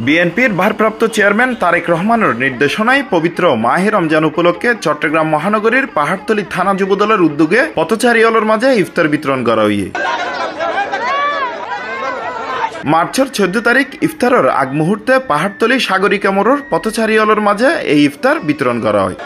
বিএনপির ভারপ্রাপ্ত চেয়ারম্যান তারেক রহমানের নির্দেশনায় পবিত্র মাহে রমজান উপলক্ষে চট্টগ্রাম মহানগরীর পাহাড়তলী থানা যুবদলের উদ্যোগে পথচারীদের মাঝে ইফতার বিতরণ করা হইয়ে মার্চের 14 তারিখ ইফতারের আগ মুহূর্তে পাহাড়তলী সাগরিকা মোড়ের পথচারীদের মাঝে এই ইফতার বিতরণ করা হয়।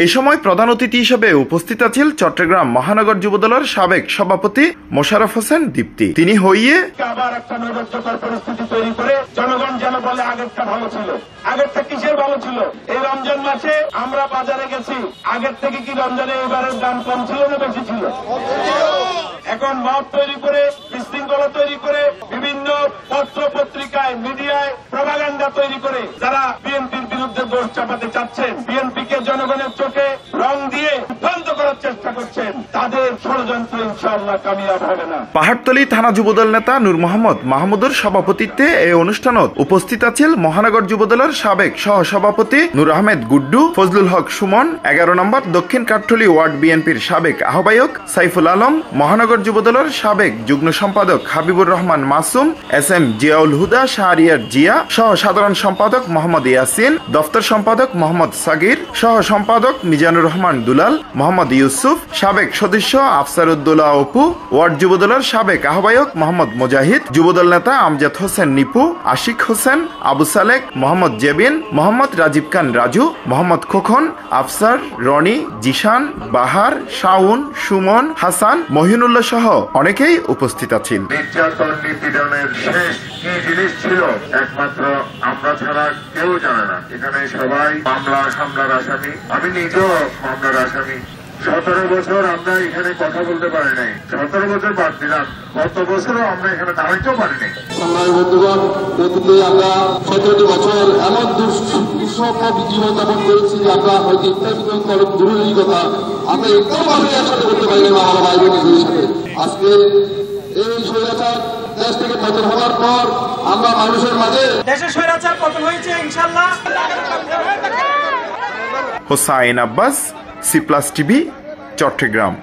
এই সময় প্রধান অতিথি হিসেবে উপস্থিত আছেন চট্টগ্রাম মহানগর যুবদলের সাবেক সভাপতি মোশাররফ হোসেন দীপ্তি। তিনি হইয়ে আবার একটা নৈরাজ্যকর পরিস্থিতি তৈরি করে জনগণ যেন বলে আগেরটা ভালো ছিল। আগেরটা কিসের ভালো ছিল? এই রমজান মাসে আমরা বাজারে গেছি, আগের থেকে কি রমজানে এবারের দাম কম ছিল না বেশি ছিল? এখন মত তৈরি করে, বিশৃঙ্খলা তৈরি করে, বিভিন্ন পত্র পত্রিকায় মিডিয়ায় প্রপাগান্ডা তৈরি করে যারা বিএনপির বিরুদ্ধে দোষ চাপাতে চাচ্ছেন, বিএনপিকে জনগণের চোখে রং দিয়ে বিভ্রান্ত করার চেষ্টা করছেন, তাদের ষড়যন্ত্র ইনশাআল্লাহ কামিয়াব হবে না। পাহাড়তলী থানা যুবদল নেতা নূর মোহাম্মদ মাহমুদুর সভাপতিত্বে এই অনুষ্ঠানত উপস্থিত আছেন মহানগর যুবদলের সাবেক সহসভাপতি নূর আহমেদ গুড্ডু, ফজলুল হক সুমন, 11 নম্বর দক্ষিণ কাঠঠলী ওয়ার্ড বিএনপির সাবেক আহ্বায়ক সাইফুল আলম, মহানগর যুবদলের সাবেক যুগ্ম সম্পাদক হাবিবুর রহমান মাসুম, SM জিয়াউল হুদা শাহরিয়ার জিয়া, সহ সাধারণ সম্পাদক মোহাম্মদ ইয়াসিন, দফতর সম্পাদক মোহাম্মদ সাগির, সহ সম্পাদক মিজানুর রহমান দুলাল, মোহাম্মদ ইউসুফ, সাবেক সদস্য আফসারউদ্দৌলা অপু, ওয়ার্ড যুবদলের সাবেক আহ্বায়ক মোহাম্মদ মুজাহিদ, যুবদল নেতা আমজাদ হোসেন নিপু, আশিক হোসেন, আবু সালেক, মোহাম্মদ জেবিন, মোহাম্মদ রাজীব খান রাজু, মোহাম্মদ খোকন, আফসার, রনি, জিশান, বাহার, শাউন, সুমন, হাসান, মহিনুল্লাহ সহ অনেকেই উপস্থিত আছেন। নির্যাতন নিপীড়নের শেষ কি জিনিস ছিল একমাত্র আমরা ছাড়া কেউ জানে না। এখানে সবাই মামলার আসামি, আমি নিজেও মামলার আসামি। 17 বছর আমরা এখানে কথা বলতে পারি নাই, 17 বছর বাদ দিলাম, গত বছরও আমরা এখানে দাঁড়াইতেও পারি নাই। বন্ধুগণ, আমরা 17 বছর এমন দুঃসহ জীবনযাপন করেছি যে আমরা হয়তো ইফতার বিতরণ করার দূরেরই কথা আমরা একদম একসাথে করতে পারি না আমার ভাই বোনদের সাথে। আজকে এই স্বৈরাচার দেশ থেকে পতন হওয়ার পর আমরা মানুষের মাঝে দেশের স্বৈরাচার পতন হয়েছে ইনশাআল্লাহ। Hossain Abbas, C+ TV, Chittagong.